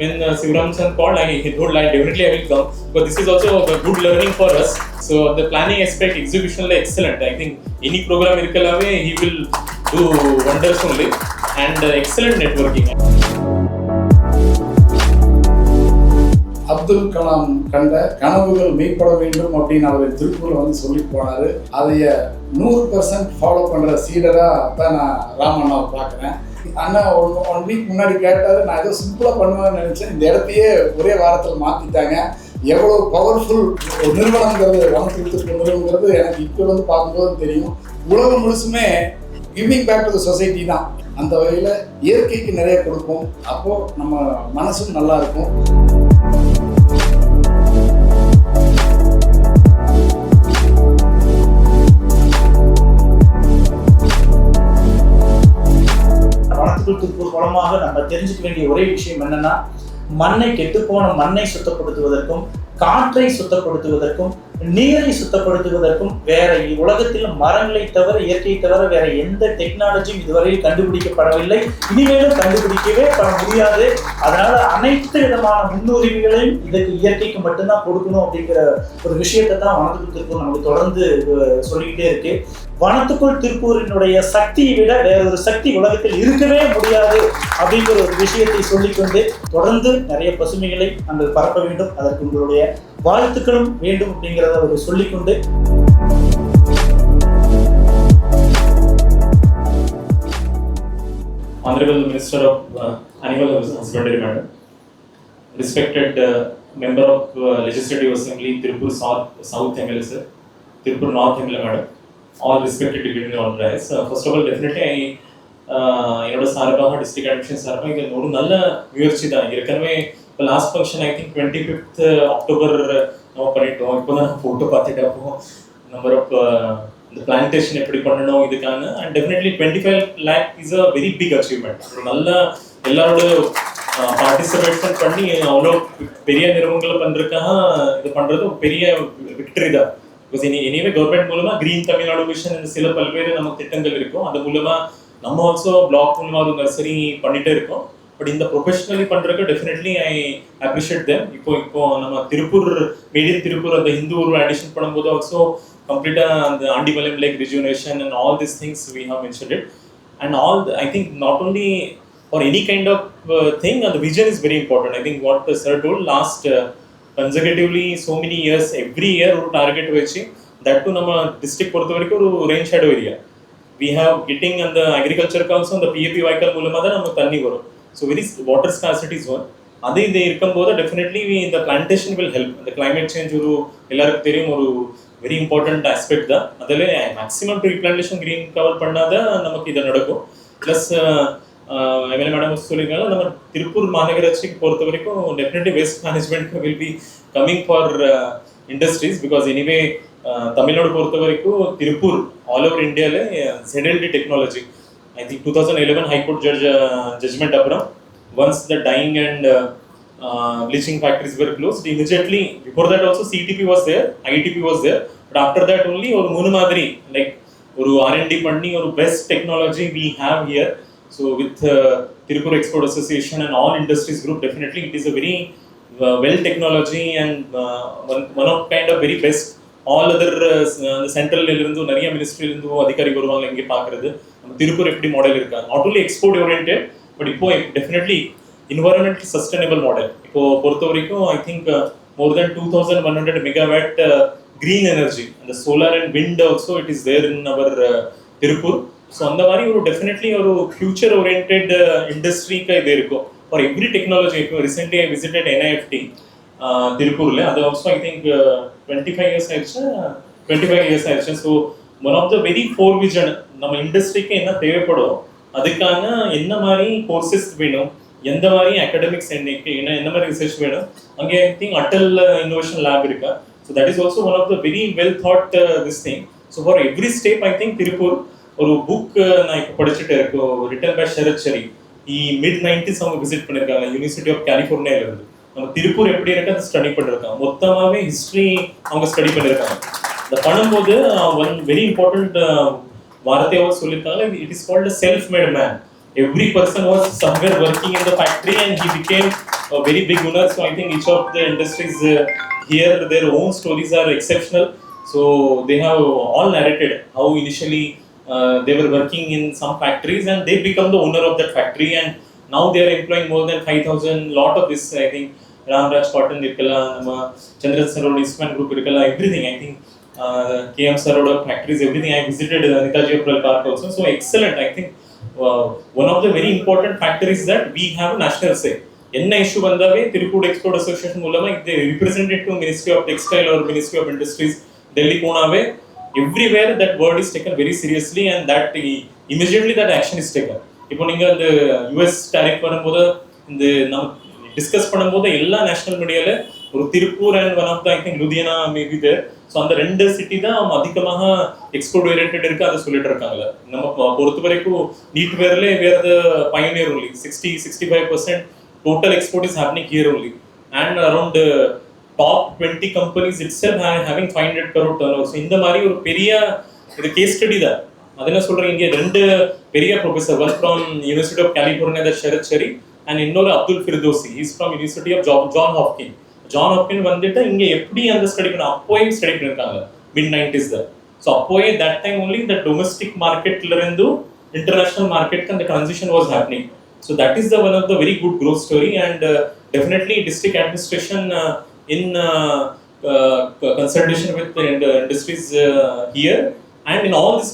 when Sivaram sir called, he told definitely I will come. But this is also a good learning for us. So the planning aspect, execution excellent. I think any program irkalave he will do wonders only, and excellent networking. Abdul Kalam கண்ட கனவுகள் மெய்ப்பட வேண்டும் அப்படின்னு அவர் திருப்பூர்ல வந்து சொல்லி போனாரு. அதைய 100% follow பண்ற சீடரா தான் நான் ராமண்ணாவை பார்க்குறேன். அண்ணா ஒன் வீக் முன்னாடி கேட்டாரு, நான் ஏதோ சிம்பிளா பண்ணுவேன்னு நினைச்சேன். இந்த இடத்தையே ஒரே வாரத்தில் மாத்திட்டாங்க. எவ்வளவு பவர்ஃபுல் ஒரு நிறுவனங்கிறது வனத்துக்கு நிறுவனங்கிறது எனக்கு இப்போ வந்து பார்க்கும்போது தெரியும். உலகம் முழுசுமே giving back to the society தான். அந்த வகையில் இயற்கைக்கு நிறைய கொடுப்போம். அப்போ நம்ம மனசும் நல்லா இருக்கும். திருப்பூர் மூலமாக நம்ம தெரிஞ்சுக்க வேண்டிய ஒரே விஷயம் என்னன்னா, மண்ணை கெட்டுப்போன மண்ணை சுத்தப்படுத்துவதற்கும், காற்றை சுத்தப்படுத்துவதற்கும், நீரை சுத்தப்படுத்துவதற்கும் வேற உலகத்தில் மரங்களை தவிர, இயற்கையை தவிர வேற எந்த டெக்னாலஜியும் இதுவரையில் கண்டுபிடிக்கப்படவில்லை, இனிமேலும் கண்டுபிடிக்கவே பட முடியாது. அதனால அனைத்து விதமான முன்னுரிமைகளையும் இதற்கு இயற்கைக்கு மட்டும்தான் கொடுக்கணும் அப்படிங்கிற ஒரு விஷயத்தை தான் வனத்துக்குள் திருப்பூர் நமக்கு தொடர்ந்து சொல்லிக்கிட்டே இருக்கு. வனத்துக்குள் திருப்பூரினுடைய சக்தியை விட வேறொரு சக்தி உலகத்தில் இருக்கவே முடியாது அப்படிங்கிற ஒரு விஷயத்தை சொல்லிக்கொண்டு தொடர்ந்து நிறைய பசுமைகளை நாங்கள் பரப்ப வேண்டும். அதற்கு உங்களுடைய வாழ்த்துக்களும் வேண்டும் அப்படிங்கிறத அவர் சொல்லிக்கொண்டு, Honorable Minister of Animal Husbandry, Madam, respected member of Legislative Assembly, Tirupur South MLA sir, Tirupur North MLA Madam, all respected dignitaries all rise. First of all, definitely என்னோட சார்பாக டிஸ்ட்ரிக்ட் அட்மிஷன் சார்பாக இது ஒரு நல்ல முயற்சி தான். ஏற்கனவே இப்போ last function I think 25th October நம்ம பண்ணிட்டோம். இப்போ தான் ஃபோட்டோ பார்த்துட்டு அப்போ நம்பர் ஆஃப் இந்த பிளான்டேஷன் எப்படி பண்ணணும் இதுக்கான, and definitely 25 lakh is a very big achievement. ஒரு நல்ல எல்லாரோட பார்ட்டிசிபேஷன் பண்ணி அவ்வளோ பெரிய நிறுவனங்களை பண்ணுறதுக்காக இது பண்ணுறது ஒரு பெரிய விக்டரி தான். பிகாஸ் எனிவே கவர்மெண்ட் மூலமா கிரீன் தமிழ்நாடு மிஷன் சில பல்வேறு நமக்கு திட்டங்கள் இருக்கும். அது மூலமா நம்ம ஆல்சோ பிளாக் மூலமா ஒரு நர்சரி பண்ணிட்டே இருக்கோம். பட் இந்த ப்ரொஃபஷனலி பண்றதுக்கு டெஃபினெட்லி ஐ அப்ரிஷியேட் தேம். இப்போ நம்ம திருப்பூர் மேட் இன் திருப்பூர் அந்த ஹிந்து ஒரு அடிஷன் பண்ணும்போது ஆல்சோ கம்ப்ளீட்டா அந்த ஆண்டிவலம் lake rejuvenation and all this things we have mentioned it. And all I think not only for any kind of thing, அந்த vision is very important. I think what sir told last consecutively so many years, every year ஒரு target வச்சு that to நம்ம district பொறுத்த வரைக்கும் ஒரு rain shadow area we have getting அந்த அக்ரிகல்ச்சருக்கு also அந்த PAP வாய்க்கால் மூலமாக தான் நமக்கு தண்ணி வரும். So very water scarcity is one. அது இது இருக்கும்போது டெஃபினெட்லி இந்த பிளான்டேஷன் வில் ஹெல்ப். இந்த கிளைமேட் சேஞ்ச் ஒரு எல்லாருக்கும் தெரியும் ஒரு வெரி இம்பார்ட்டன்ட் ஆஸ்பெக்ட் தான். அதில் maximum tree plantation green cover பண்ணாதான் நமக்கு இது நடக்கும். ப்ளஸ் எம்எல்ஏ மேடம் சொல்லியிருக்காங்க, நம்ம திருப்பூர் மாநகராட்சிக்கு பொறுத்த வரைக்கும் definitely waste management will be coming for industries. Because anyway Tamil Nadu பொறுத்த வரைக்கும் திருப்பூர் ஆல் ஓவர் இந்தியாவில் ZLD technology I think 2011 high court judgement அப்புறம் once the dyeing and bleaching factories were closed, immediately before that also CTP was there, ITP was there, but after that only ஒரு மூணு மாதிரி like ஒரு R&D பண்ணி ஒரு best technology we have here. So with Tirupur Export Association and all industries group, definitely it is a very well technology and one of kind of very best. All other central irundhu nariya ministry irundhu adhikari varuvanga inge paakuradhu நம்ம திருப்பூர் எப்படி model இருக்கா, not only export oriented but இப்போ definitely environmental sustainable model. இப்போ பொறுத்த வரைக்கும் I think more than 2100 megawatt green energy and the solar and wind also it is there in our Tirupur. So அந்த மாதிரி ஒரு definitely ஒரு future oriented industry க்கு இது இருக்கும் for every technology. இப்போ recently I visited NIFT திருப்பூர்ல, அது also I think 25 years ஆயிடுச்சு. So one of the very four vision நம்ம இண்டஸ்ட்ரிக்கு என்ன தேவைப்படும், அதுக்கான என்ன மாதிரி கோர்சஸ் வேணும், எந்த மாதிரி அகாடமிக்ஸ் என்ன மாதிரி ரிசர்ச் வேணும், அங்கே I think Atal innovation lab இருக்கா. So that is also one of the very well thought this thing. So for every step I think Tiruppur ஒரு புக் நான் இப்போ படிச்சுட்டு இருக்கோம், written by Sharad Sharif. mid-90s அவங்க விசிட் பண்ணியிருக்காங்க யூனிவர்சிட்டி ஆஃப் கலிஃபோர்னியால இருந்து. நம்ம திருப்பூர் எப்படி இருக்கு அதை ஸ்டடி பண்ணிருக்காங்க, மொத்தமாகவே ஹிஸ்ட்ரி அவங்க ஸ்டடி பண்ணியிருக்காங்க. அதை பண்ணும்போது ஒன் வெரி இம்பார்ட்டன்ட் வார்த்தையாக சொல்லியிருக்காங்க, it is called a self mat man. Every person was somewhere working in the factory and he became a very big owner. So I think each of the industries here, their own stories are exceptional. So they have all narrated how initially they were working in some factories and they become the owner of that factory, and now they are employing more than 5,000. Lot of this, I think, Ramraj Cotton irkala, nama Chandran Saroda Eastman Group irkala, everything. I think KM Saroda factories, everything. I visited Netaji Apparel Park also. So excellent. I think one of the very important factors is that we have a national say. என்ன issue வந்தாவே Tiruppur export association மூலமா இது represented to ministry of textile or ministry of industries Delhi போனாவே everywhere that word is taken very seriously and that immediately that action is taken. இப்போ நீங்க அந்த US tariff வரும்போது இந்த நம்ம டிஸ்கஸ் பண்ணும்போது எல்லா நேஷனல் மீடியால ஒரு Tiruppur and one of the I think Ludhiana maybe there. So அந்த ரெண்டு சிட்டி தான் அதிகமாக எக்ஸ்போர்ட் ஓரியன்டட் இருக்கு, அதை சொல்லிட்டு இருக்காங்க. நம்ம பொறுத்த வரைக்கும் நீட் வேர்ல வேர் த Pioneer only 60-65% total export is happening here only, and around top 20 companies itself are having 500 crore turnover. So இந்த மாதிரி ஒரு பெரிய இது கேஸ் ஸ்டடி தான். அது என்ன சொல்றேன், இங்க ரெண்டு பெரிய professor, one from university of California the Sharad Shari and இன்னொரு Abdul Firdousi, is from university of John Hopkin. John Hopkin வந்துட்டு இங்க எப்படி அந்த ஸ்டடி பண்ண அப்போயே ஸ்டடி பண்ணிருக்காங்க மிட் 90s தான். ஸோ அப்போயே தட் டைம் ஒன்லி இந்த டொமஸ்டிக் மார்க்கெட்ல இருந்து இன்டர்நேஷனல் மார்க்கெட்க்கு அந்த transition was happening. So that is the one of the very good growth story, and definitely district administration in consultation with the industries here and in all this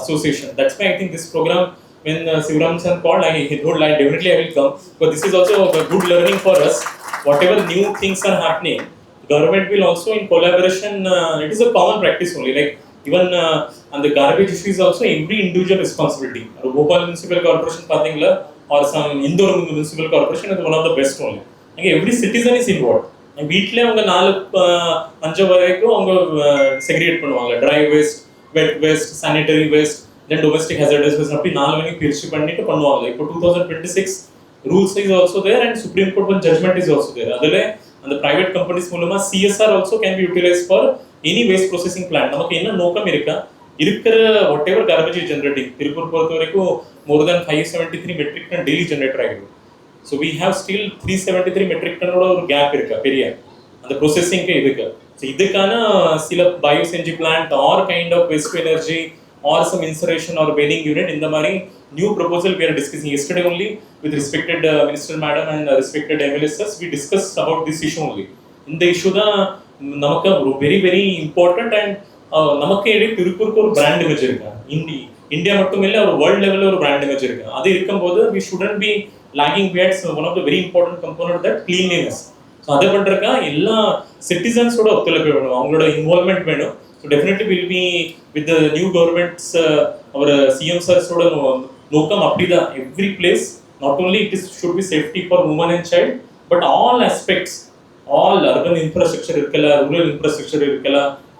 association. That's why I think this program, when Sivaram sir called, I told I definitely I will come, but this is also a good learning for us. Whatever new things are happening, government will also in collaboration. It is a common practice only, like even and the garbage issue is also every individual responsibility. Bhopal Municipal Corporation pathingla or some Indore Municipal Corporation is one of the best only. Okay, every citizen is involved. And வீட்ல அவங்க 4-5 வரைக்கும் அவங்க segregate பண்ணுவாங்க. Dry waste, wet waste, sanitary waste, then domestic hazardous waste, அப்படி 4 வரைக்கும் பிரிச்சு பண்ணிட்டு பண்ணுவாங்க. இப்போ 2026 rules is also there and supreme court one judgment is also there. அதுல அந்த பிரைவேட் கம்பெனிஸ் மூலமா CSR also can be utilise for any waste processing plant. நமக்கு என்ன நோக்கம் இருக்கா, இருக்கிற whatever garbage generating Tiruppur பொறுத்த வரைக்கும் more then 573 metric ton daily generate ஆகிடும். So we have still 373 matric டனோட ஒரு கேப் இருக்கா பெரிய அந்த ப்ரொசஸிங்க்கு இதுக்கு. ஸோ இதுக்கான சில பயோசென்ஜி plant or kind of waste energy or some incineration or baling unit, இந்த மாதிரி new proposal we are discussing yesterday only with respected minister madam and respected MLSs. we discussed about this issue only. இந்த issue தான் நமக்கு ஒரு very very important. And நமக்கு இடையே திருப்பூருக்கு ஒரு பிராண்ட் இமேஜ் இருக்கு. இந்தியா மட்டும் இல்லை, ஒரு வேர்ல்ட் லெவலில் ஒரு பிராண்ட் இமேஜ் இருக்கு. அது இருக்கும்போது we shouldn't be lagging behind one of the very important component that cleanliness. So அதை பண்ணுறக்கா எல்லா சிட்டிசன்ஸோட ஒத்துழைப்பு வேணும், அவங்களோட இன்வால்மெண்ட் வேணும். So definitely will be with the new governments our CM சார்ஸோட நோக்கம் அப்படிதான். Every place not only it is should be safety for women and child, but all aspects, all urban infrastructure இருக்கல, rural infrastructure இருக்கல,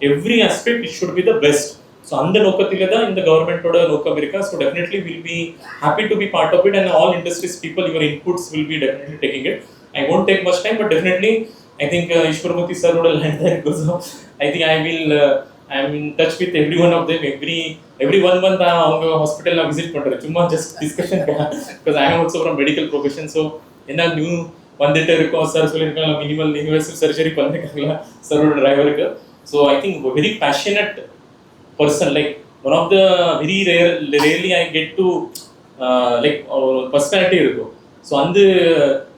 every aspect it should be the best. So அந்த நோக்கத்திலே தான் இந்த கவர்மெண்டோட நோக்கம் இருக்கா. So definitely we'll be happy to be part of it, and all industries people, your inputs will be definitely taking it. I won't take much time, but definitely I think Ishwaramurthy sir would land there because I think I am in touch with every one of them. Every 1 month அவங்க ஹாஸ்பிடல்ல visit பண்றேன், சும்மா just discussion, because I am also from medical profession. So என்ன new வந்துட்டு இருக்கோம் sir சொல்லியிருக்காங்க, minimal universal surgery பண்ணிருக்காங்களா சாரோட டிரைவருக்கு. So I think very passionate person, like one of the very rarely I get to like ஒரு personality இருக்கும். So அந்த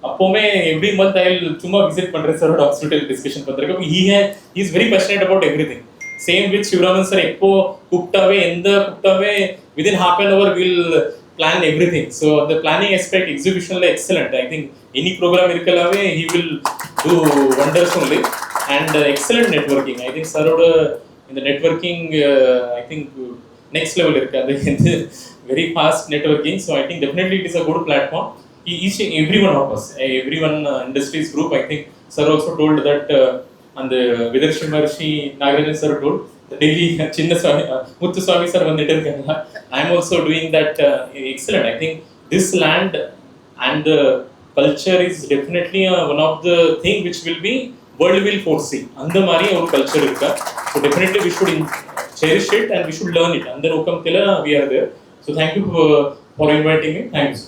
அப்போவுமே எவ்ரி மந்த் ஐ சும்மா விசிட் பண்ணுறேன் சாரோட ஹாஸ்பிட்டல் டிஸ்கஷன் பண்ணுறதுக்கு. He is very passionate about everything. Same with Sivaraman sir, எப்போ கூப்பிட்டாவே within half an hour we'll plan everything. So the planning aspect, execution la excellent. I think any program irkalave he will do wonders only, and excellent networking. I think sir oda in the networking I think next level irukku, adu very fast networking. So I think definitely it is a good platform. Each everyone of us, everyone industries group, I think sir also told that and Vidyarshan Maharshi Nagarajan sir told the daily Chinnaswamy Muthuswamy sir vandittu irukanga. I am also doing that. Excellent. I think this land and the culture is definitely one of the thing which will be world will foresee. அந்த மாதிரி ஒரு culture இருக்கா. So definitely we should cherish it and we should learn it. அந்த நோக்கத்துல we are there. So thank you for inviting me. Thanks.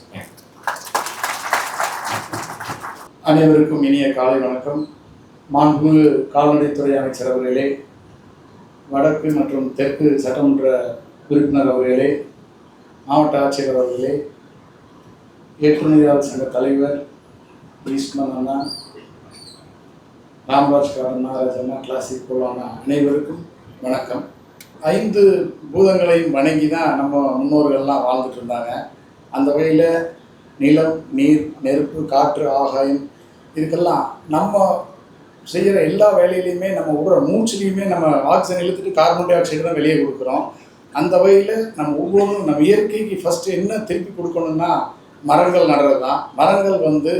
அனைவருக்கும் இனிய காலை வணக்கம். மாண்புமிகு கால்நடைத்துறை அமைச்சர் அவர்களே, வடக்கு மற்றும் தெற்கு சட்டமன்ற உறுப்பினர் அவர்களே, மாவட்ட ஆட்சியர் அவர்களே, ஏற்றுமதியாளர் சங்க தலைவர் ஈஸ்மன் அண்ணா, ராம்ராஜ் அண்ணா, ராஜண்ணா, கிளாசிக் போலான அனைவருக்கும் வணக்கம். 5 பூதங்களையும் வணங்கி தான் நம்ம முன்னோர்கள்லாம் வாழ்ந்துட்டு இருந்தாங்க. அந்த வகையில் நிலம், நீர், நெருப்பு, காற்று, ஆகாயம், இதுக்கெல்லாம் நம்ம செய்கிற எல்லா வேலையிலையுமே நம்ம விடுற மூச்சுலையுமே நம்ம ஆக்சிஜன் இழுத்துட்டு கார்பன் டை ஆக்சைடு தான் வெளியே கொடுக்குறோம். அந்த வகையில் நம்ம ஒவ்வொன்றும் நம்ம இயற்கைக்கு ஃபஸ்ட்டு என்ன திருப்பி கொடுக்கணும்னா மரங்கள் நடுறது தான். மரங்கள்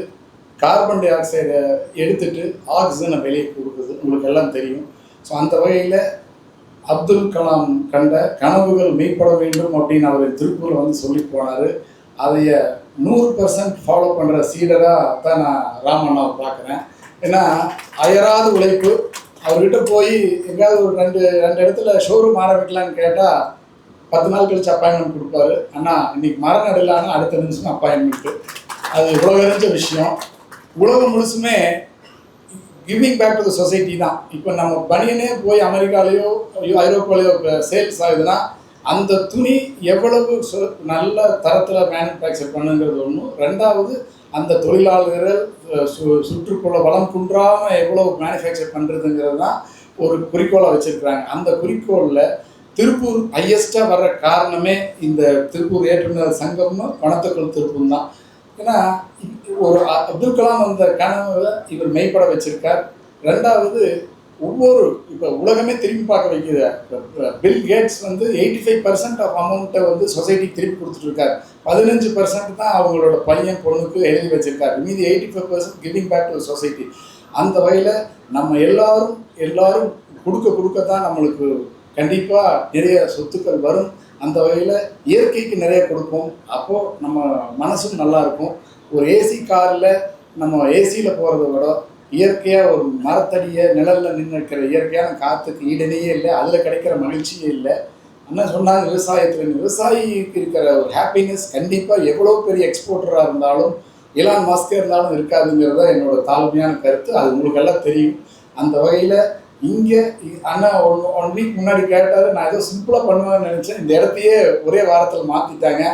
கார்பன் டை ஆக்சைடை எடுத்துட்டு ஆக்சிஜனை வெளியே கொடுக்குது, உங்களுக்கு எல்லாம் தெரியும். ஸோ அந்த வகையில் அப்துல் கலாம் கண்ட கனவுகள் மெய்ப்பட வேண்டும் அப்படின்னு அவர் திருப்பூரில் சொல்லி போனார். அதைய 100% ஃபாலோ பண்ணுற சீடராக தான் நான் ராமண்ணாவை பார்க்குறேன். ஏன்னா அயராத உழைப்பு. அவர்கிட்ட போய் எங்கேயாவது ஒரு ரெண்டு இடத்துல ஷோரூம் ஆரம்பிக்கலான்னு கேட்டால் 10 நாள் கழிச்சு அப்பாயின்மெண்ட் கொடுப்பாரு. அண்ணா இன்னைக்கு மரம் நடலான்னு அடுத்த நிமிஷம் அப்பாயின்மெண்ட்டு. அது இவ்வளோ தெரிஞ்ச விஷயம். உலகம் முழுசுமே giving back to the society தான். இப்போ நம்ம பனியனே போய் அமெரிக்காலேயோ ஐரோப்பாலேயோ சேல்ஸ் ஆகுதுன்னா அந்த துணி எவ்வளவு நல்ல தரத்தில் மேனுஃபேக்சர் பண்ணுங்கிறது ஒன்று. ரெண்டாவது அந்த தொழிலாளர்கள் சுற்றுப்புற வளம் குன்றாமல் எவ்வளவு மேனுஃபேக்சர் பண்ணுறதுங்கிறது தான் ஒரு குறிக்கோளை வச்சுருக்குறாங்க. அந்த குறிக்கோளில் திருப்பூர் ஹையஸ்ட்டாக வர்ற காரணமே இந்த திருப்பூர் ஏற்றுமதியாளர் சங்கமும் வனத்துக்குள் திருப்பூர் தான். ஏன்னா ஒரு அப்துல் கலாம் அந்த கனவை இவர் மெய்ப்பட வச்சிருக்கார். ரெண்டாவது ஒவ்வொரு இப்போ உலகமே திரும்பி பார்க்க வைக்கிது. பில் கேட்ஸ் 85% ஆஃப் அமௌண்ட்டை சொசைட்டிக்கு திருப்பி கொடுத்துட்ருக்கார். 15% தான் அவங்களோட பையன் பொண்ணுக்கு எழுதி வச்சிருக்காரு. மீதி 85% கிவிங் பேக் டு சொசைட்டி. அந்த வகையில் நம்ம எல்லாரும் கொடுக்க தான் நம்மளுக்கு கண்டிப்பாக நிறைய சொத்துக்கள் வரும். அந்த வகையில் இயற்கைக்கு நிறைய கொடுப்போம். அப்போது நம்ம மனசும் நல்லாயிருக்கும். ஒரு ஏசி காரில் நம்ம ஏசியில் போகிறத விட இயற்கையாக ஒரு மரத்தடியை நிழலில் நின்று இருக்கிற இயற்கையான காற்றுக்கு ஈடனையே இல்லை, அதில் கிடைக்கிற மகிழ்ச்சியே இல்லை. என்ன சொன்னாங்க, விவசாயிக்கு இருக்கிற ஒரு ஹாப்பினஸ் கண்டிப்பாக எவ்வளோ பெரிய எக்ஸ்போர்ட்டராக இருந்தாலும் எலான் மாஸ்கே இருந்தாலும் இருக்காதுங்கிறது தான் என்னோட தாழ்மையான கருத்து. அது உங்களுக்கு எல்லாம் தெரியும். அந்த வகையில் இங்கே அண்ணா ஒன் வீக் முன்னாடி கேட்டார், நான் ஏதோ சிம்பிளாக பண்ணுவேன்னு நினச்சேன். இந்த இடத்தையே ஒரே வாரத்தில் மாற்றிட்டாங்க.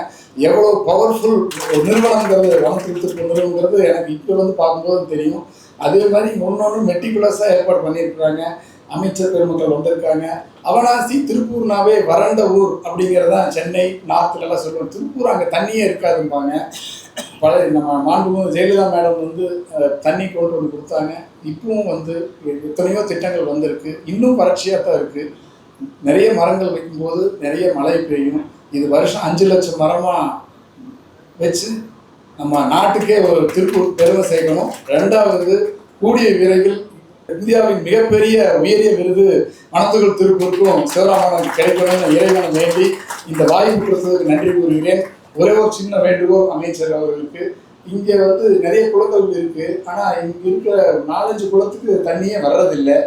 எவ்வளோ பவர்ஃபுல் ஒரு நிறுவனங்கிறது வனத்துக்கு நிறுவனங்கிறது எனக்கு இப்போ பார்க்கும்போது தெரியும். அதே மாதிரி ஒன்று மெட்டிகுலஸாக ஏற்பாடு பண்ணியிருக்கிறாங்க. அமைச்சர் பெருமக்கள் வந்திருக்காங்க. அவனாசி திருப்பூர்னாவே வறண்ட ஊர் அப்படிங்கிறதான் சென்னை நார்த்துலலாம் சொல்லுவோம். திருப்பூர் அங்கே தண்ணியே இருக்காதும்பாங்க. பழைய நம்ம மாண்புமிகு ஜெயலலிதா மேடம் தண்ணி கொண்டு வந்து கொடுத்தாங்க. இப்பவும் எத்தனையோ திட்டங்கள் வந்திருக்கு. இன்னும் வறட்சியாக தான் இருக்குது. நிறைய மரங்கள் வைக்கும்போது நிறைய மழை பெய்யும். இது வருஷம் 5 லட்சம் மரமாக வச்சு நம்ம நாட்டுக்கே ஒரு திருப்பூர் பெருமை சேர்க்கணும். ரெண்டாவது, கூடிய விரைவில் இந்தியாவின் மிகப்பெரிய உயரிய விருது வனத்துக்குள் திருப்பூருக்கும் சிவராமனுக்கு கிடைக்கணும்னு இறைவனை வேண்டி இந்த வாய்ப்பு கொடுத்ததுக்கு நன்றி கூறுகிறேன். ஒரே ஒரு சின்ன வேண்டுகோள் அமைச்சர் அவர்களுக்கு. இங்கே நிறைய குளங்கள் இருக்குது. ஆனால் இங்கே இருக்கிற 4-5 குளத்துக்கு தண்ணியே வர்றதில்லை.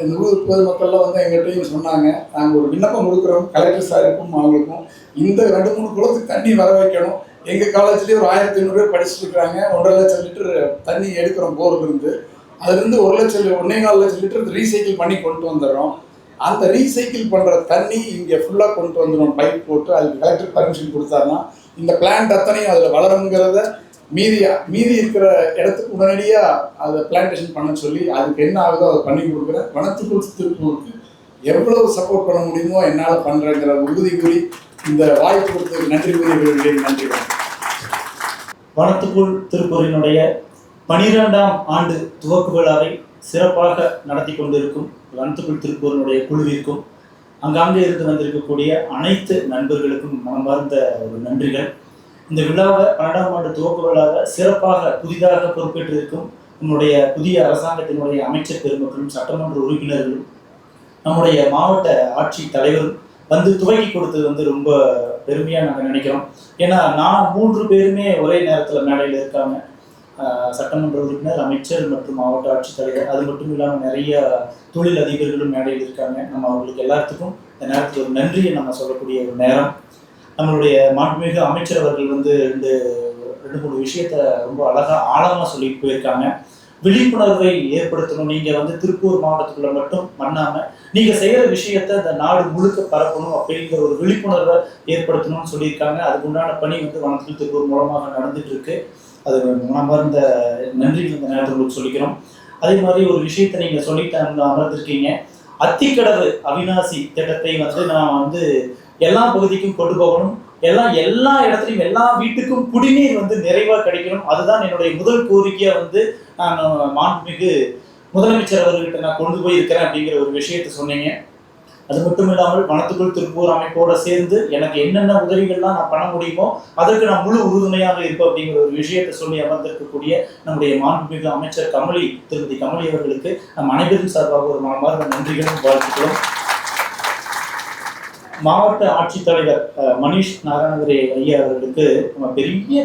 இந்த ஊர் பொதுமக்கள்லாம் எங்கள்கிட்டையும் சொன்னாங்க, நாங்கள் ஒரு விண்ணப்பம் கொடுக்குறோம் கலெக்டர் சாருக்கும் அவங்களுக்கும். இந்த 2-3 குளத்துக்கு தண்ணி வர வைக்கணும். எங்கள் காலேஜ்லேயே ஒரு 1500 பேர் படிச்சுட்டு இருக்கிறாங்க. 1.5 லட்சம் லிட்டர் தண்ணி எடுக்கிறோம் போர்லேருந்து. அதுலேருந்து 1.25 லட்சம் லிட்டர் ரீசைக்கிள் பண்ணி கொண்டு வந்துடுறோம். அந்த ரீசைக்கிள் பண்ணுற தண்ணி இங்கே ஃபுல்லாக கொண்டு வந்துடும் பைப் போட்டு. அதுக்கு கலெக்டர் பர்மிஷன் கொடுத்தாருன்னா இந்த பிளான்ட் அத்தனையும் அதில் வளருங்கிறத மீதி இருக்கிற இடத்துக்கு உடனடியாக அதை பிளான்டேஷன் பண்ண சொல்லி அதுக்கு என்ன ஆகுதோ அதை பண்ணி கொடுக்குறேன். வனத்துக்குள் திருப்பூருக்கு எவ்வளவு சப்போர்ட் பண்ண முடியுமோ என்னால் பண்ணுறேங்கிற உறுதி கூறி இந்த வாய்ப்பு கொடுத்ததுக்கு நன்றி கூறி நன்றி. வனத்துக்குள் திருப்பூரினுடைய 12ஆம் ஆண்டு துவக்க விழாவை சிறப்பாக நடத்தி கொண்டிருக்கும் வனத்துக்குள் திருப்பூரினுடைய குழுவிற்கும் அங்காங்கே இருந்து வந்திருக்கக்கூடிய அனைத்து நண்பர்களுக்கும் மனமார்ந்த ஒரு நன்றிகள். இந்த விழாவை 12ஆம் ஆண்டு துவக்க விழாவை சிறப்பாக புதிதாக பொறுப்பேற்றிருக்கும் நம்முடைய புதிய அரசாங்கத்தினுடைய அமைச்சர் பெருமக்களும் சட்டமன்ற உறுப்பினர்களும் நம்முடைய மாவட்ட ஆட்சி தலைவரும் துவக்கி கொடுத்தது ரொம்ப பெருமையாக நாங்கள் நினைக்கிறோம். ஏன்னா நான் 3 பேருமே ஒரே நேரத்தில் மேடையில் இருக்காங்க. சட்டமன்ற உறுப்பினர், அமைச்சர் மற்றும் மாவட்ட ஆட்சித்தலைவர். அது மட்டும் இல்லாமல் நிறைய தொழில் அதிபர்களும் மேடையில் இருக்காங்க. நம்ம அவங்களுக்கு எல்லாத்துக்கும் இந்த நேரத்தில் ஒரு நன்றியை நம்ம சொல்லக்கூடிய ஒரு நேரம். நம்மளுடைய மாண்புமிகு அமைச்சர் அவர்கள் 2-3 விஷயத்த ரொம்ப அழகாக ஆழமாக சொல்லிட்டு போயிருக்காங்க. விழிப்புணர்வை ஏற்படுத்தணும். நீங்க வந்து திருப்பூர் மாவட்டத்துக்குள்ள மட்டும் பண்ணாம நீங்க செய்யற விஷயத்த இந்த நாடு முழுக்க பரப்பணும் அப்படிங்கிற ஒரு விழிப்புணர்வை ஏற்படுத்தணும்னு சொல்லியிருக்காங்க. அதுக்கு உண்டான பணி வந்து வனத்துக்குள் திருப்பூர் மூலமாக நடந்துட்டு இருக்கு. அது மனமார்ந்த நன்றி இந்த நேரத்தில் உங்களுக்கு சொல்லிக்கிறோம். அதே மாதிரி ஒரு விஷயத்த நீங்க சொல்லிட்டு அமர்ந்திருக்கீங்க. அத்திக்கடவு அவிநாசி திட்டத்தை வந்து நான் வந்து எல்லா பகுதிக்கும் கொண்டு போகணும், எல்லா இடத்துலையும் எல்லா வீட்டுக்கும் குடிநீர் வந்து நிறைவா கிடைக்கணும். அதுதான் என்னுடைய முதல் கோரிக்கையா வந்து நான் மாண்புமிகு முதலமைச்சர் அவர்கிட்ட நான் கொண்டு போய் இருக்கிறேன் அப்படிங்கிற ஒரு விஷயத்த சொன்னீங்க. அது மட்டும் இல்லாமல் வனத்துக்குள் திருப்பூர் அமைப்போட சேர்ந்து எனக்கு என்னென்ன உதவிகள்லாம் நான் பண்ண முடியுமோ அதற்கு நான் முழு உறுதுணையாக இருப்பேன் அப்படிங்கிற ஒரு விஷயத்தை சொல்லி அமர்ந்திருக்கக்கூடிய நம்முடைய மாண்புமிகு அமைச்சர் திருமதி கமலி அவர்களுக்கு நம் அனைவரும் சார்பாக ஒரு மனமார்ந்த நன்றிகளும் வாழ்த்துக்களும். மாவட்ட ஆட்சித்தலைவர் மணிஷ் நாராயணகிரி ஐயா அவர்களுக்கு நம்ம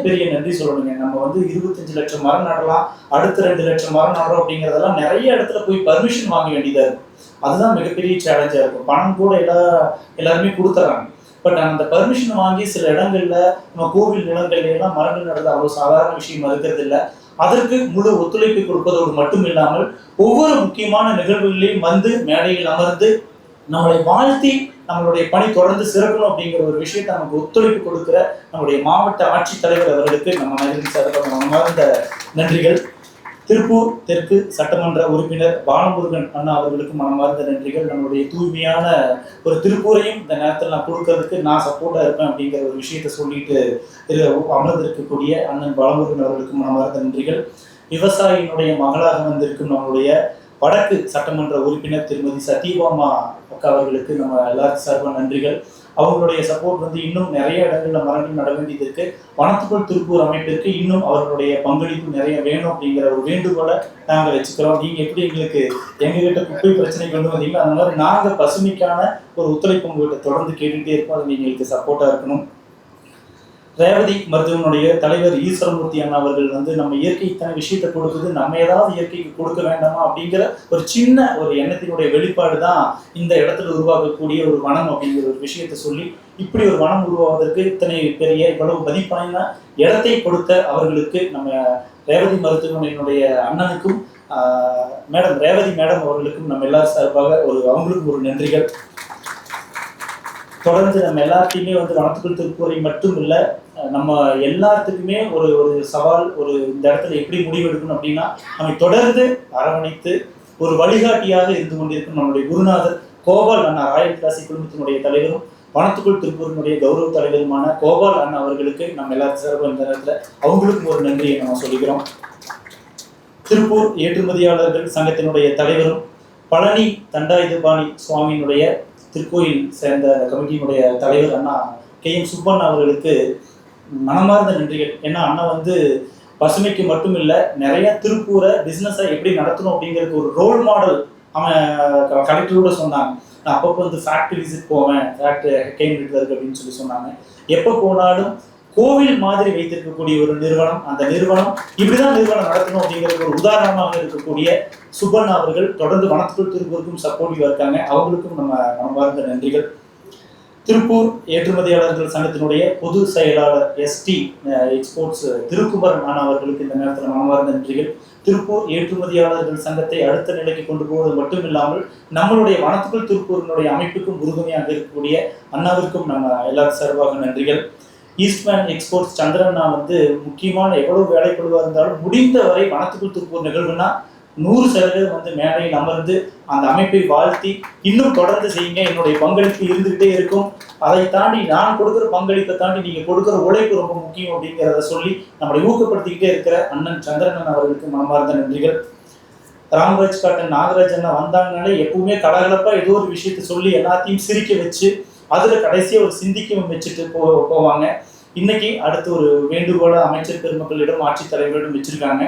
பெரிய நன்றி சொல்லணுங்க. நம்ம வந்து 25 லட்சம் மரம் நடலாம், அடுத்த 2 லட்சம் மரம் நடுறோம் அப்படிங்கிறதெல்லாம் நிறைய இடத்துல போய் பர்மிஷன் வாங்க வேண்டியதா இருக்கும். அதுதான் மிகப்பெரிய சேலஞ்சா இருக்கும். பணம் கூட எல்லாருமே கொடுத்துறாங்க. பட் அந்த பர்மிஷன் வாங்கி சில இடங்கள்ல நம்ம கோவில் நிலங்கள்ல எல்லாம் மரங்கள் நடுறது அவ்வளவு சாதாரண விஷயமா இருக்கிறது இல்லை. அதற்கு முழு ஒத்துழைப்பு கொடுப்பதோடு மட்டும் இல்லாமல் ஒவ்வொரு முக்கியமான நிகழ்வுகளையும் வந்து மேடையில் அமர்ந்து நம்மளை வாழ்த்தி நம்மளுடைய பணி தொடர்ந்து சிறக்கணும் அப்படிங்கிற ஒரு விஷயத்தை நமக்கு ஒத்துழைப்பு கொடுக்கிற நம்முடைய மாவட்ட ஆட்சித்தலைவர் அவர்களுக்கு நம்ம மனமார்ந்த நன்றிகள். திருப்பூர் தெற்கு சட்டமன்ற உறுப்பினர் பாலமுருகன் அண்ணா அவர்களுக்கு மனமார்ந்த நன்றிகள். நம்மளுடைய தூய்மையான ஒரு திருப்பூரையும் இந்த நேரத்தில் நான் கொடுக்கறதுக்கு நான் சப்போர்ட்டா இருப்பேன் அப்படிங்கிற ஒரு விஷயத்த சொல்லிட்டு அமர்ந்திருக்கக்கூடிய அண்ணன் பாலமுருகன் அவர்களுக்கு மனமார்ந்த நன்றிகள். விவசாயியினுடைய மகளாக வந்திருக்கும் நம்மளுடைய வடக்கு சட்டமன்ற உறுப்பினர் திருமதி சத்யபாமா அக்கா அவர்களுக்கு நம்ம எல்லாருக்கும் சார்பாக நன்றிகள். அவங்களுடைய சப்போர்ட் வந்து இன்னும் நிறைய இடங்கள்ல மரங்கள் நட வேண்டியது இருக்கு. வனத்துக்குள் திருப்பூர் அமைப்பிற்கு இன்னும் அவர்களுடைய பங்களிப்பு நிறைய வேணும் அப்படிங்கிற ஒரு வேண்டுகோளை நாங்கள் வச்சுக்கிறோம். நீங்க எப்படி எங்களுக்கு எங்ககிட்ட குப்பை பிரச்சனை கொண்டு வந்தீங்களோ அந்த மாதிரி நாங்க பசுமைக்கான ஒரு ஒத்துழைப்பு உங்ககிட்ட தொடர்ந்து கேட்டுட்டே இருப்போம். அது நீங்க எங்களுக்கு சப்போர்ட்டா இருக்கணும். ரேவதி மருத்துவனுடைய தலைவர் ஈஸ்வரமூர்த்தி அண்ணா அவர்கள் வந்து நம்ம இயற்கை இத்தனை விஷயத்தை கொடுக்குது, நம்ம ஏதாவது இயற்கைக்கு கொடுக்க வேண்டாமா அப்படிங்கிற ஒரு சின்ன ஒரு எண்ணத்தினுடைய வெளிப்பாடு தான் இந்த இடத்துல உருவாக்கக்கூடிய ஒரு வனம் அப்படிங்கிற ஒரு விஷயத்த சொல்லி இப்படி ஒரு வனம் உருவாவதற்கு இத்தனை பெரிய இவ்வளவு மதிப்பான இடத்தை கொடுத்த அவர்களுக்கு நம்ம ரேவதி மருத்துவமனையினுடைய அண்ணனுக்கும் மேடம் ரேவதி மேடம் அவர்களுக்கும் நம்ம எல்லாரும் சார்பாக அவங்களுக்கும் ஒரு நன்றிகள். தொடர்ந்து நம்ம எல்லாத்தையுமே வந்து வனத்துக்குள் திருப்பூரை மட்டும் இல்லை, நம்ம எல்லாத்துக்குமே ஒரு சவால், இந்த இடத்துல எப்படி முடிவெடுக்கணும் அப்படின்னா நம்ம தொடர்ந்து அரவணைத்து ஒரு வழிகாட்டியாக இருந்து கொண்டிருக்கும் நம்முடைய குருநாதர் கோபால் அண்ணா ராயல் கிளாசி குழுமத்தினுடைய தலைவரும் வனத்துக்குள் திருப்பூரினுடைய கௌரவ தலைவருமான கோபால் அண்ணா அவர்களுக்கு நம்ம எல்லாரும் சார்பாக இந்த நேரத்தில் அவங்களுக்கும் ஒரு நன்றியை நம்ம சொல்லிக்கிறோம். திருப்பூர் ஏற்றுமதியாளர்கள் சங்கத்தினுடைய தலைவரும் பழனி தண்டாயுதபாணி சுவாமியினுடைய திருக்கோயில் சேர்ந்த கமிட்டியினுடைய தலைவர் அண்ணா KM சுப்பண்ணா அவர்களுக்கு மனமார்ந்த நன்றிகள். ஏன்னா அண்ணா வந்து பசுமைக்கு மட்டும் இல்லை, நிறைய திருப்பூரை பிஸ்னஸை எப்படி நடத்தணும் அப்படிங்கிறதுக்கு ஒரு ரோல் மாடல் அவன் கலெக்டரோட சொன்னாங்க. நான் அப்பப்போ வந்து ஃபேக்ட்ரி விசிட் போவேன், ஃபேக்ட்ரி கேம்பிரிட்ல இருக்கு அப்படின்னு சொல்லி சொன்னாங்க. எப்போ போனாலும் கோவில் மாதிரி வைத்திருக்கக்கூடிய ஒரு நிறுவனம், அந்த நிறுவனம் இப்படிதான் நிறுவனம் நடத்தணும் அப்படிங்கிறது ஒரு உதாரணமாக இருக்கக்கூடிய சுப்பண்ணா அவர்கள் தொடர்ந்து வனத்துக்குள் திருப்பூருக்கும் சப்போர்ட்டிவா இருக்காங்க. அவங்களுக்கும் நம்ம மனமார்ந்த நன்றிகள். திருப்பூர் ஏற்றுமதியாளர்கள் சங்கத்தினுடைய பொது செயலாளர் ST எக்ஸ்போர்ட்ஸ் திருக்குமரன் அண்ணா அவர்களுக்கு இந்த நேரத்தில் மனமார்ந்த நன்றிகள். திருப்பூர் ஏற்றுமதியாளர்கள் சங்கத்தை அடுத்த நிலைக்கு கொண்டு போவது மட்டும் இல்லாமல் நம்மளுடைய வனத்துக்குள் திருப்பூரினுடைய அமைப்புக்கும் உறுதுணையாக இருக்கக்கூடிய அண்ணாவிற்கும் நம்ம எல்லாரும் சார்பாக நன்றிகள். ஈஸ்ட்மேன் எக்ஸ்போர்ட்ஸ் சந்திரண்ணா வந்து முக்கியமான எவ்வளவு வேலைப்படுவா இருந்தாலும் முடிந்த வரை வனத்துக்குள் திருப்பூர் நிகழ்வுனா 100% வந்து மேடையில் அமர்ந்து அந்த அமைப்பை வாழ்த்தி இன்னும் தொடர்ந்து செய்யுங்க, என்னுடைய பங்களிப்பு இருந்துகிட்டே இருக்கும், அதை தாண்டி நான் கொடுக்குற பங்களிப்பை தாண்டி நீங்க கொடுக்குற உழைப்பு ரொம்ப முக்கியம் அப்படிங்கிறத சொல்லி நம்மளை ஊக்கப்படுத்திக்கிட்டே இருக்கிற அண்ணன் சந்திரண்ணன் அவர்களுக்கு மனமார்ந்த நன்றிகள். ராம்ராஜ் காட்டன் நாகராஜ் அண்ணா வந்தாங்கனாலே எப்பவுமே கலகலப்பா ஏதோ ஒரு விஷயத்த சொல்லி எல்லாத்தையும் சிரிக்க வச்சு அதுல கடைசியா ஒரு சிந்திக்கவும் வச்சுட்டு போவாங்க. இன்னைக்கு அடுத்து ஒரு வேண்டுகோளை அமைச்சர் பெருமக்களிடம் ஆட்சித்தலைவரிடம் வச்சிருக்காங்க.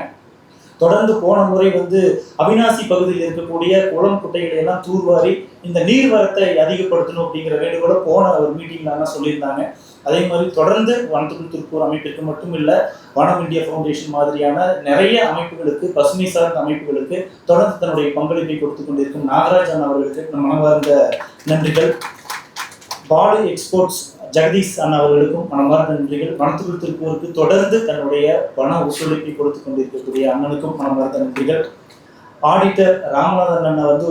தொடர்ந்து போன முறை வந்து அவிநாசி பகுதியில் இருக்கக்கூடிய குளம் குட்டைகளை எல்லாம் தூர்வாரி இந்த நீர்வரத்தை அதிகப்படுத்தணும் அப்படிங்கிற வேண்டுகோளை போன ஒரு மீட்டிங்ல சொல்லியிருந்தாங்க. அதே மாதிரி தொடர்ந்து வனத்துக்குள் திருப்பூர் அமைப்பிற்கு மட்டும் இல்லை, வனம் இந்தியா ஃபவுண்டேஷன் மாதிரியான நிறைய அமைப்புகளுக்கு, பசுமை சார்ந்த அமைப்புகளுக்கு தொடர்ந்து தன்னுடைய பங்களிப்பை கொடுத்து கொண்டிருக்கும் நாகராஜன் அவர்களுக்கு மனமார்ந்த நன்றிகள். பாலு எக்ஸ்போர்ட்ஸ் ஜெகதீஷ் அண்ணா அவர்களுக்கும் மனமார்ந்த நன்றிகள். வனத்துக்குள் திருப்பூருக்கு தொடர்ந்து தன்னுடைய பண ஒத்துழைப்பை கொடுத்து கொண்டிருக்கக்கூடிய அண்ணனுக்கும் மனமார்ந்த நன்றிகள். ஆடிட்டர் ராமநாதன் அண்ணா வந்து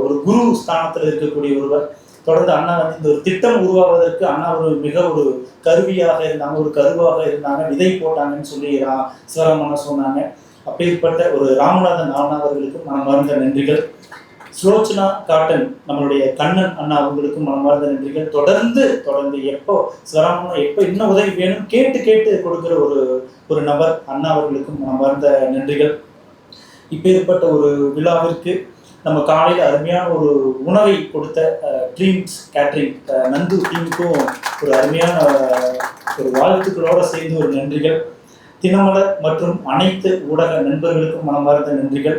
ஒரு குரு ஸ்தானத்தில் இருக்கக்கூடிய ஒருவர். தொடர்ந்து அண்ணா வந்து இந்த ஒரு திட்டம் உருவாவதற்கு அண்ணா ஒரு கருவியாக இருந்தாங்க, ஒரு கருவாக இருந்தாங்க, விதை போட்டாங்கன்னு சொல்லி சிவராமண்ணா சொன்னாங்க. அப்பேற்பட்ட ஒரு ராமநாதன் அண்ணா அவர்களுக்கும் மனமார்ந்த நன்றிகள். ஸ்லோச்சனா காட்டன் நம்மளுடைய கண்ணன் அண்ணா அவங்களுக்கும் மனமார்ந்த நன்றிகள். தொடர்ந்து எப்போ சிவராமண்ணா எப்போ இன்னும் உதவி வேணும் கேட்டு கொடுக்குற ஒரு நபர் அண்ணா அவர்களுக்கும் மனமார்ந்த நன்றிகள். இப்பேற்பட்ட ஒரு விழாவிற்கு நம்ம காலையில் அருமையான ஒரு உணவை கொடுத்த ட்ரீம்ஸ் கேட்ரிங் நந்து டீமுக்கும் ஒரு அருமையான ஒரு வாழ்த்துக்களோடு சேர்ந்து ஒரு நன்றிகள். தினமலர் மற்றும் அனைத்து ஊடக நண்பர்களுக்கும் மனமார்ந்த நன்றிகள்.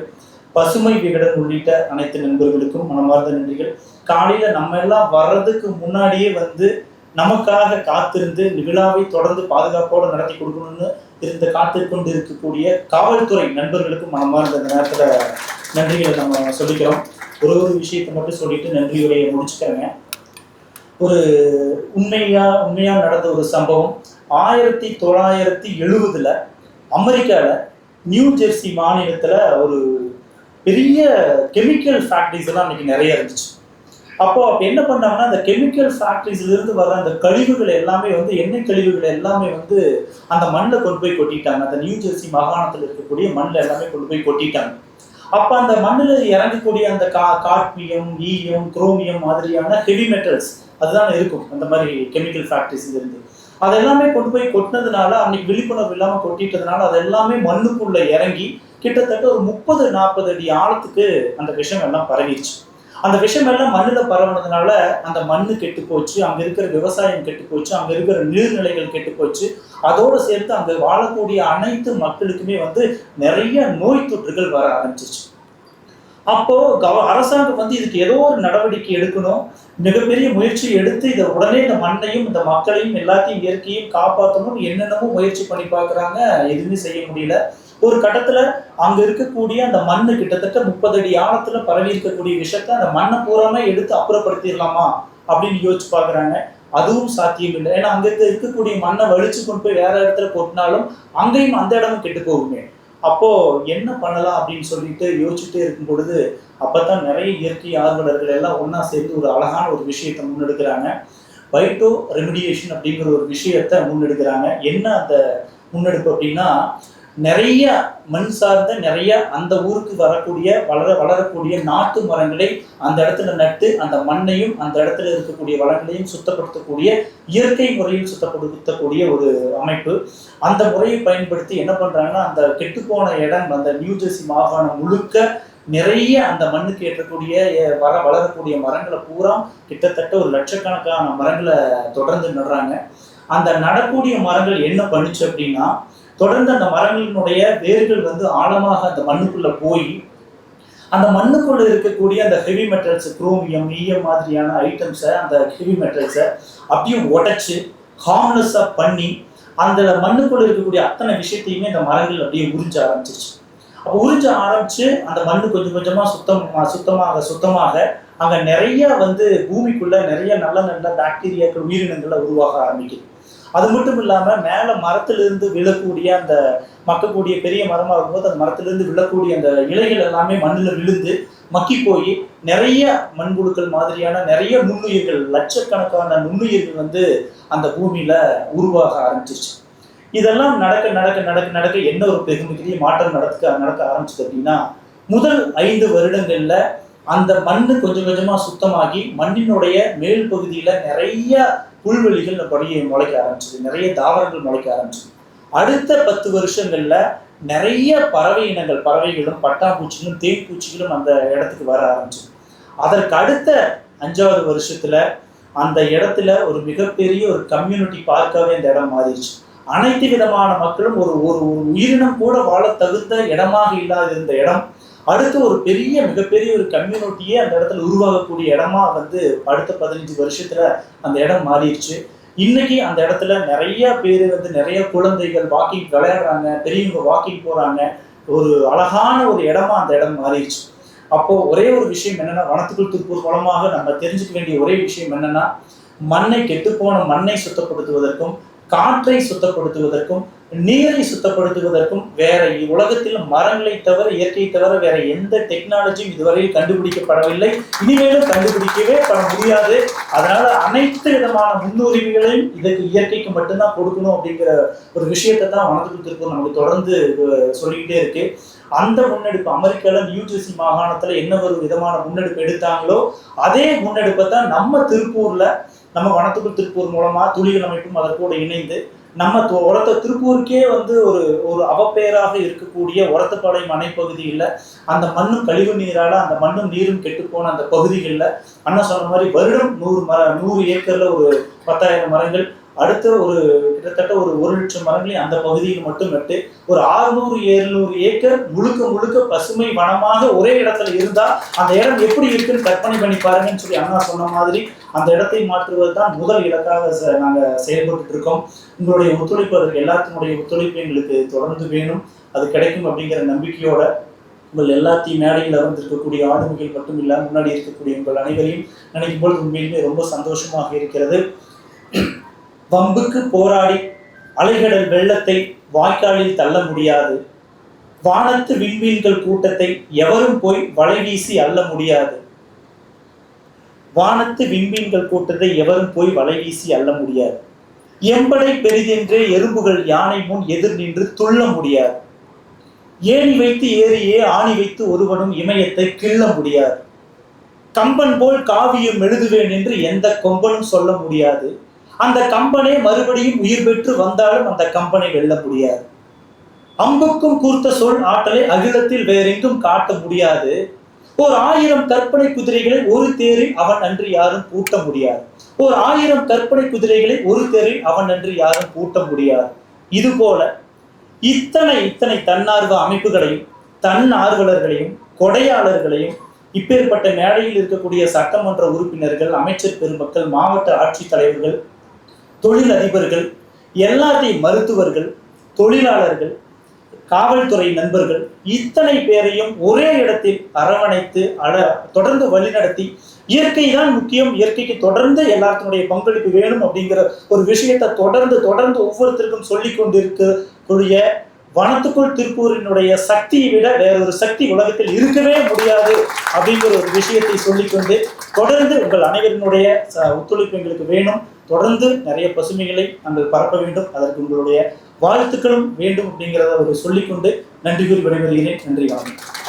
பசுமை விகடன் உள்ளிட்ட அனைத்து நண்பர்களுக்கும் மனமார்ந்த நன்றிகள். காலையில் நம்ம எல்லாம் வர்றதுக்கு முன்னாடியே வந்து நமக்காக காத்திருந்து விழாவை தொடர்ந்து பாதுகாப்போடு நடத்தி கொடுக்கணும்னு காத்திருக்கொண்டு இருக்கக்கூடிய காவல்துறை நண்பர்களுக்கும் மனமார்ந்த இந்த நேரத்தில் நன்றிகளை நம்ம சொல்லிக்கிறோம். ஒரு விஷயத்தை மட்டும் சொல்லிட்டு நன்றி உரையை முடிச்சுக்கிறேங்க. ஒரு உண்மையா நடந்த ஒரு சம்பவம் 1970 அமெரிக்காவில் நியூ ஜெர்சி மாநிலத்தில் ஒரு பெரிய கெமிக்கல் ஃபேக்ட்ரிஸ் எல்லாம் இன்னைக்கு நிறைய இருந்துச்சு. அப்போ என்ன பண்ணாங்கன்னா அந்த கெமிக்கல் ஃபேக்ட்ரிஸ்லேருந்து வர அந்த கழிவுகள் எல்லாமே வந்து எண்ணெய் கழிவுகள் எல்லாமே வந்து அந்த மண்ணில் கொண்டு போய் கொட்டிட்டாங்க. அந்த நியூ ஜெர்சி மாகாணத்தில் இருக்கக்கூடிய மண்ணில் எல்லாமே கொண்டு போய் கொட்டிட்டாங்க. அப்போ அந்த மண்ணில் இறங்கக்கூடிய அந்த காட்மியம், ஈயம், குரோமியம் மாதிரியான ஹெவி மெட்டல்ஸ் அதுதான் இருக்கும் அந்த மாதிரி கெமிக்கல் ஃபேக்ட்ரிஸ்ல இருந்து. அதெல்லாமே கொண்டு போய் கொட்டினதுனால அன்னைக்கு விழிப்புணர்வு இல்லாமல் கொட்டிட்டதுனால அது எல்லாமே மண்ணுக்குள்ள இறங்கி கிட்டத்தட்ட ஒரு 30-40 அடி ஆழத்துக்கு அந்த விஷம் எல்லாம் பரவிடுச்சு. அந்த விஷம் எல்லாம் மண்ணில் பரவுனதுனால அந்த மண்ணு கெட்டு போச்சு, அங்கே இருக்கிற விவசாயம் கெட்டு போச்சு, அங்கே இருக்கிற நீர்நிலைகள் கெட்டு போச்சு. அதோடு சேர்த்து அங்கே வாழக்கூடிய அனைத்து மக்களுக்குமே வந்து நிறைய நோய் தொற்றுகள் வர ஆரம்பிச்சிச்சு. அப்போ அரசாங்கம் வந்து இதுக்கு ஏதோ ஒரு நடவடிக்கை எடுக்கணும், மிகப்பெரிய முயற்சி எடுத்து இதை உடனே இந்த மண்ணையும் இந்த மக்களையும் எல்லாத்தையும் இயற்கையும் காப்பாற்றணும் என்னென்னமோ முயற்சி பண்ணி பார்க்குறாங்க. எதுவுமே செய்ய முடியல. ஒரு கட்டத்துல அங்க இருக்கக்கூடிய அந்த மண்ணு கிட்டத்தட்ட 30 அடி ஆழத்துல பரவி இருக்கக்கூடிய விஷயத்த அந்த மண்ணை பூராமே எடுத்து அப்புறப்படுத்திடலாமா அப்படின்னு யோசிச்சு பாக்குறாங்க. அதுவும் சாத்தியம் இல்லை. ஏன்னா அங்க இருக்கக்கூடிய மண்ணை வலிச்சு கொண்டு போய் வேற இடத்துல கொட்டினாலும் அங்கேயும் அந்த இடமும் கெட்டு போகுமே. அப்போ என்ன பண்ணலாம் அப்படின்னு சொல்லிட்டு யோசிச்சுட்டே இருக்கும் பொழுது அப்பதான் நிறைய இயற்கை ஆர்வலர்கள் எல்லாம் ஒன்னா சேர்ந்து ஒரு அழகான ஒரு விஷயத்தை முன்னெடுக்கிறாங்க. பைட்டோ ரெமிடியேஷன் அப்படிங்கிற ஒரு விஷயத்த முன்னெடுக்கிறாங்க. என்ன அந்த முன்னெடுப்பு அப்படின்னா, நிறைய மண் சார்ந்த நிறைய அந்த ஊருக்கு வளரக்கூடிய நாட்டு மரங்களை அந்த இடத்துல நட்டு அந்த மண்ணையும் அந்த இடத்துல இருக்கக்கூடிய வளங்களையும் சுத்தப்படுத்தக்கூடிய இயற்கை முறையில் சுத்தப்படுத்தக்கூடிய ஒரு அமைப்பு. அந்த முறையை பயன்படுத்தி என்ன பண்றாங்கன்னா, அந்த கெட்டுப்போன இடம் அந்த நியூ ஜெர்சி மாகாணம் முழுக்க நிறைய அந்த மண்ணுக்கு ஏற்றக்கூடிய வளரக்கூடிய மரங்களை பூரா கிட்டத்தட்ட ஒரு லட்சக்கணக்கான மரங்களை தொடர்ந்து நடுறாங்க. அந்த நடக்கூடிய மரங்கள் என்ன பண்ணுச்சு அப்படின்னா, தொடர்ந்து அந்த மரங்களினுடைய வேர்கள் வந்து ஆழமாக அந்த மண்ணுக்குள்ள போய் அந்த மண்ணுக்குள்ள இருக்கக்கூடிய அந்த ஹெவி மெட்டல்ஸ், குரோமியம், ஈயம் மாதிரியான ஐட்டம்ஸை அந்த ஹெவி மெட்டல்ஸை அப்படியே உடைச்சு ஹார்ம்லெஸ்ஸா பண்ணி அந்த மண்ணுக்குள்ள இருக்கக்கூடிய அத்தனை விஷயத்தையுமே அந்த மரங்கள் அப்படியே உறிஞ்ச ஆரம்பிச்சிருச்சு. அப்போ உறிஞ்ச ஆரம்பிச்சு அந்த மண்ணு கொஞ்சம் கொஞ்சமா சுத்தமாக அங்க நிறைய வந்து பூமிக்குள்ள நிறைய நல்ல பாக்டீரியாக்கள், உயிரினங்களை உருவாக ஆரம்பிக்குது. அது மட்டும் இல்லாம மேல மரத்திலிருந்து விழக்கூடிய அந்த மக்கக்கூடிய பெரிய மரமா இருக்கும்போது அந்த மரத்திலிருந்து விழக்கூடிய அந்த இலைகள் எல்லாமே மண்ணில் விழுந்து மக்கி போய் நிறைய மண்புழுக்கள் மாதிரியான நிறைய நுண்ணுயிர்கள், லட்சக்கணக்கான நுண்ணுயிர்கள் வந்து அந்த பூமியில உருவாக ஆரம்பிச்சிருச்சு. இதெல்லாம் நடக்க என்ன ஒரு பெரிய மாற்றம் நடக்க ஆரம்பிச்சது அப்படின்னா, முதல் 5 வருடங்கள்ல அந்த மண்ணு கொஞ்சம் கொஞ்சமா சுத்தமாகி மண்ணினுடைய மேல் பகுதியில நிறைய புல்வெளிகள் அப்படியே முளைக்க ஆரம்பிச்சது, நிறைய தாவரங்கள் முளைக்க ஆரம்பிச்சது. அடுத்த 10 வருஷங்கள்ல நிறைய பறவை இனங்கள், பறவைகளும் பட்டாம்பூச்சிகளும் தேன்பூச்சிகளும் அந்த இடத்துக்கு வர ஆரம்பிச்சது. அதற்கு அடுத்த 5வது வருஷத்துல அந்த இடத்துல ஒரு மிகப்பெரிய ஒரு கம்யூனிட்டி பார்க்காவே இந்த இடம் மாறிடுச்சு. அனைத்து விதமான மக்களும் ஒரு உயிரினம் கூட வாழ தகுந்த இடமாக இல்லாத இருந்த இடம் அடுத்து ஒரு மிகப்பெரிய ஒரு கம்யூனிட்டியே அந்த இடத்துல உருவாகக்கூடிய இடமா வந்து அடுத்த 15 வருஷத்துல அந்த இடம் மாறிடுச்சு. இன்னைக்கு அந்த இடத்துல நிறைய பேர் வந்து நிறைய குழந்தைகள் வாக்கிங் விளையாடுறாங்க, பெரியவங்க வாக்கிங் போறாங்க. ஒரு அழகான ஒரு இடமா அந்த இடம் மாறிடுச்சு. அப்போ ஒரே ஒரு விஷயம் என்னன்னா, வனத்துக்குள் திருப்பூர் மூலமாக நம்ம தெரிஞ்சுக்க வேண்டிய ஒரே விஷயம் என்னன்னா, மண்ணை கெட்டுப்போன மண்ணை சுத்தப்படுத்துவதற்கும், காற்றை சுத்தப்படுத்துவதற்கும், நீரை சுத்தப்படுத்துவதற்கும் வேற உலகத்தில் மரங்களை தவிர, இயற்கையை தவிர வேற எந்த டெக்னாலஜியும் இதுவரையில் கண்டுபிடிக்கப்படவில்லை, இனிமேலும் கண்டுபிடிக்கவே பட முடியாது. அதனால அனைத்து விதமான முன்னுரிமைகளையும் இதற்கு இயற்கைக்கு மட்டும்தான் கொடுக்கணும் அப்படிங்கிற ஒரு விஷயத்தை தான் வனத்துக்குள் திருப்பூர் நமக்கு தொடர்ந்து சொல்லிக்கிட்டே இருக்கு. அந்த முன்னெடுப்பு அமெரிக்கால நியூஜெர்சி மாகாணத்துல என்ன ஒரு விதமான முன்னெடுப்பு எடுத்தாங்களோ அதே முன்னெடுப்பை தான் நம்ம திருப்பூர்ல, நம்ம வனத்துக்குள் திருப்பூர் மூலமா துளிகள் அமைப்பும் அதற்கூட இணைந்து நம்ம திருப்பூருக்கே ஒரு அவப்பெயராக இருக்கக்கூடிய ஒரத்தப்பாளையம் அணைப்பகுதியில் அந்த மண்ணும் கழிவு நீரால அந்த மண்ணும் நீரும் கெட்டுப்போன அந்த பகுதிகளில் அண்ணா சொன்ன மாதிரி வருடம் 100 ஏக்கர்ல ஒரு 10,000 மரங்கள், அடுத்த கிட்டத்தட்ட ஒரு 1,00,000 மரங்களையும் அந்த பகுதியில் மட்டும் நட்டு ஒரு 600-700 ஏக்கர் முழுக்க பசுமை வனமாக ஒரே இடத்துல இருந்தா அந்த இடம் எப்படி இருக்குன்னு கற்பனை பண்ணி பாருங்கன்னு சொல்லி அண்ணா சொன்ன மாதிரி அந்த இடத்தை மாற்றுவது தான் முதல் இலக்காக நாங்கள் செயல்பட்டு இருக்கோம். உங்களுடைய ஒத்துழைப்பு, அதற்கு எல்லாத்தினுடைய ஒத்துழைப்பு எங்களுக்கு தொடர்ந்து வேணும். அது கிடைக்கும் அப்படிங்கிற நம்பிக்கையோட உங்கள் எல்லாத்தையும் மேடையில் அமர்ந்திருக்கக்கூடிய ஆளுமைகள் மட்டும் இல்லாமல் முன்னாடி இருக்கக்கூடிய உங்கள் அனைவரையும் நினைக்கும் போது உண்மையிலுமே ரொம்ப சந்தோஷமாக இருக்கிறது. வம்புக்கு போராடி அலைகடல் வெள்ளத்தை வாய்க்காலில் தள்ள முடியாது. வானத்து விண்மீன்கள் கூட்டத்தை எவரும் போய் வலை வீசி அள்ள முடியாது. வானத்து விண்மீன்கள் கூட்டத்தை எவரும் போய் வலை வீசி அள்ள முடியாது. எம்படை பெரிதென்றே எறும்புகள் யானை முன் எதிர் நின்று துள்ள முடியாது. ஏணி வைத்து ஏறியே ஆணி வைத்து ஒருவனும் இமயத்தை கிள்ள முடியாது. கம்பன் போல் காவியம் எழுதுவேன் என்று எந்த கொம்பனும் சொல்ல முடியாது. அந்த கம்பனே மறுபடியும் உயிர் பெற்று வந்தாலும் அந்த கம்பனை வெல்ல முடியாது. அம்புக்கும் கூர்த்த சொல் ஆற்றலை அகிலத்தில் வேறெங்கும் காட்ட முடியாது. ஒரு 1000 கற்பனை குதிரைகளை ஒரு தேரில் அவன் அன்று யாரும் பூட்ட முடியாது. ஒரு 1000 கற்பனை குதிரைகளை ஒரு தேரில் அவன் அன்று யாரும் பூட்ட முடியாது. இது போல இத்தனை தன்னார்வ அமைப்புகளையும் தன்னார்வலர்களையும் கொடையாளர்களையும் இப்பேற்பட்ட மேடையில் இருக்கக்கூடிய சட்டமன்ற உறுப்பினர்கள், அமைச்சர் பெருமக்கள், மாவட்ட ஆட்சித்தலைவர்கள், தொழில் அதிபர்கள், எல்லாத்தையும் மருத்துவர்கள், தொழிலாளர்கள், காவல்துறை நண்பர்கள் இத்தனை பேரையும் ஒரே இடத்தில் அரவணைத்து தொடர்ந்து வழிநடத்தி இயற்கை தான் முக்கியம், இயற்கைக்கு தொடர்ந்து எல்லாத்தினுடைய பங்களிப்பு வேணும் அப்படிங்கிற ஒரு விஷயத்தை தொடர்ந்து ஒவ்வொருத்தருக்கும் சொல்லிக் கொண்டிருக்கக்கூடிய வனத்துக்குள் திருப்பூரினுடைய சக்தியை விட வேறொரு சக்தி உலகத்தில் இருக்கவே முடியாது அப்படிங்கிற ஒரு விஷயத்தை சொல்லிக்கொண்டு தொடர்ந்து உங்கள் அனைவரினுடைய ஒத்துழைப்பு எங்களுக்கு வேணும். தொடர்ந்து நிறைய பசுமைகளை நாங்கள் பரப்ப வேண்டும். அதற்கு உங்களுடைய வாழ்த்துக்களும் வேண்டும் அப்படிங்கிறத சொல்லிக்கொண்டு நன்றி கூறி விடைபெறுகிறேன். நன்றி, வணக்கம்.